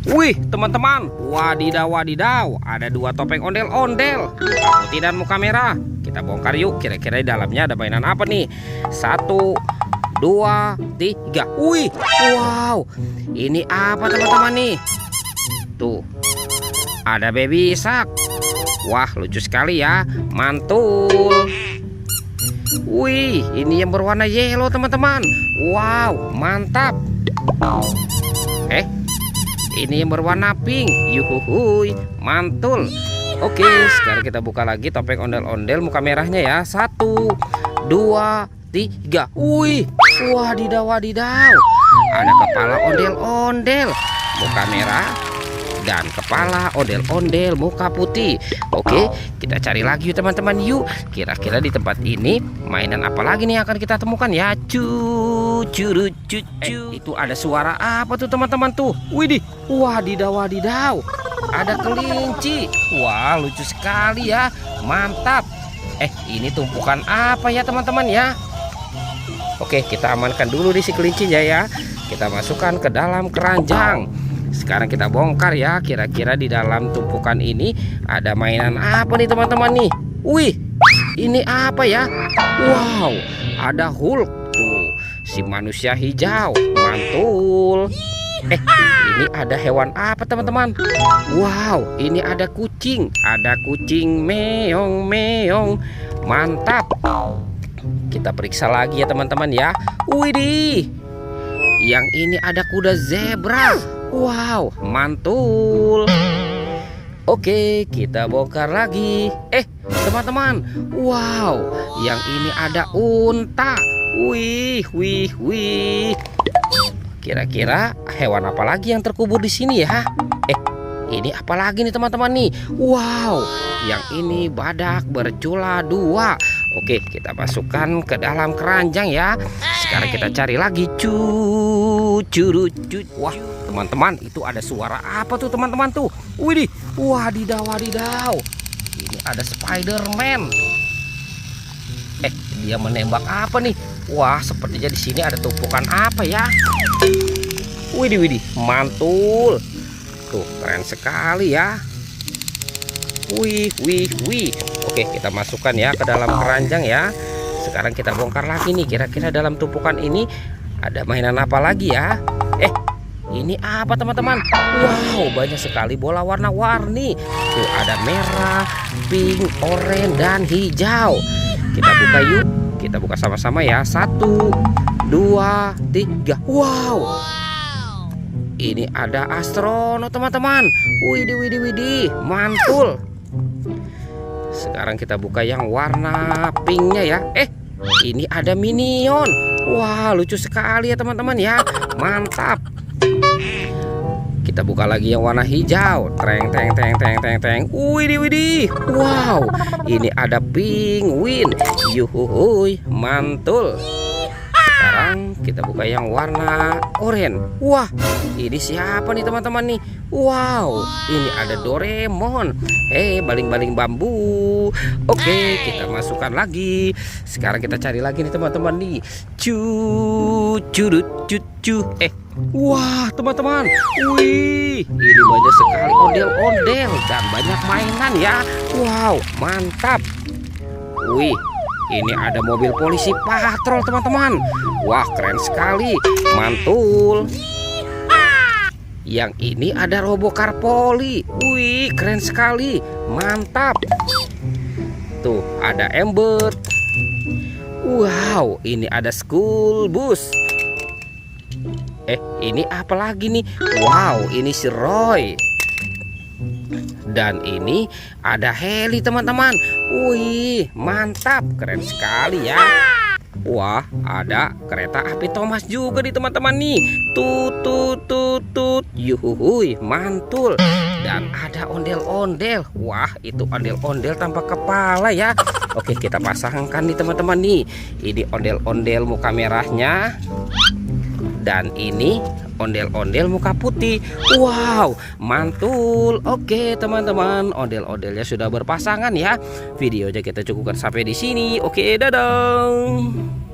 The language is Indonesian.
Wih, teman-teman, wadidaw wadidaw, ada dua topeng ondel-ondel, muka putih dan muka merah. Kita bongkar yuk, kira-kira di dalamnya ada mainan apa nih? 1, 2, 3. Wih, wow, ini apa teman-teman nih? Tuh, ada baby shark. Wah, lucu sekali ya, mantul. Wih, ini yang berwarna yellow teman-teman. Wow, mantap. Ini yang berwarna pink. Yuhuhuy, mantul. Oke, sekarang kita buka lagi topeng ondel-ondel muka merahnya ya. 1, 2, 3. Wih, wadidaw wadidaw, ada kepala ondel-ondel muka merah dan kepala ondel-ondel muka putih. Oke, kita cari lagi yuk teman-teman yuk. Kira-kira di tempat ini mainan apa lagi nih yang akan kita temukan ya? Cucu. Itu ada suara apa tuh teman-teman tuh? Widih, wadidaw wadidaw, ada kelinci. Wah, lucu sekali ya, mantap. Ini tumpukan apa ya teman-teman ya? Oke, kita amankan dulu di si kelincinya ya. Kita masukkan ke dalam keranjang. Sekarang kita bongkar ya, kira-kira di dalam tumpukan ini ada mainan apa nih teman-teman nih? Wih, ini apa ya? Wow, ada Hulk tuh, si manusia hijau, mantul. Ini ada hewan apa teman-teman? Wow, ini ada kucing meong, mantap. Kita periksa lagi ya teman-teman ya. Widih, yang ini ada kuda zebra. Wow, mantul. Oke, kita bongkar lagi. Teman-teman, wow, yang ini ada unta. Wih. Kira-kira hewan apa lagi yang terkubur di sini ya? Ini apa lagi nih teman-teman nih? Wow, yang ini badak bercula 2. Oke, kita masukkan ke dalam keranjang ya. Sekarang kita cari lagi. Wah, teman-teman, itu ada suara apa tuh teman-teman tuh? Widih, wadidaw wadidaw, ini ada Spider-Man. Dia menembak apa nih? Wah, sepertinya di sini ada tumpukan apa ya? Widih, mantul. Tuh, keren sekali ya. Wih. Oke, kita masukkan ya ke dalam keranjang ya. Sekarang kita bongkar lagi nih, kira-kira dalam tumpukan ini ada mainan apa lagi ya? Ini apa teman-teman? Wow, banyak sekali bola warna-warni. Tuh, ada merah, pink, oranye, dan hijau. Kita buka yuk. Kita buka sama-sama ya. 1, 2, 3. Wow. Ini ada astronot teman-teman. Widih, mantul. Sekarang kita buka yang warna pinknya ya. Ini ada minion. Wah, lucu sekali ya teman-teman ya, mantap. Kita buka lagi yang warna hijau. Teng. Widih. Wow, ini ada penguin. Yuhuhuy, mantul. Sekarang kita buka yang warna oranye. Wah, ini siapa nih teman-teman nih? Wow, ini ada Doraemon. Baling-baling bambu. Oke, kita masukkan lagi. Sekarang kita cari lagi nih teman-teman nih. Cucu. Wah, teman-teman. Wih, ini banyak sekali ondel-ondel dan banyak mainan ya. Wow, mantap. Wih, ini ada mobil polisi patrol teman-teman. Wah, keren sekali, mantul. Yang ini ada Robocar Poli. Wih, keren sekali, mantap. Tuh, ada Ember. Wow, ini ada school bus. Ini apa lagi nih? Wow, ini si Roy. Dan ini ada heli teman-teman. Wih, mantap, keren sekali ya. Wah, ada kereta api Thomas juga nih teman-teman nih. Tut. Yuhuhuy, mantul. Dan ada ondel-ondel. Wah, itu ondel-ondel tanpa kepala ya. Oke, kita pasangkan nih teman-teman nih. Ini ondel-ondel muka merahnya. Dan ini ondel-ondel muka putih. Wow, mantul. Oke teman-teman, ondel-ondelnya sudah berpasangan ya. Videonya kita cukupkan sampai di sini. Oke, dadah.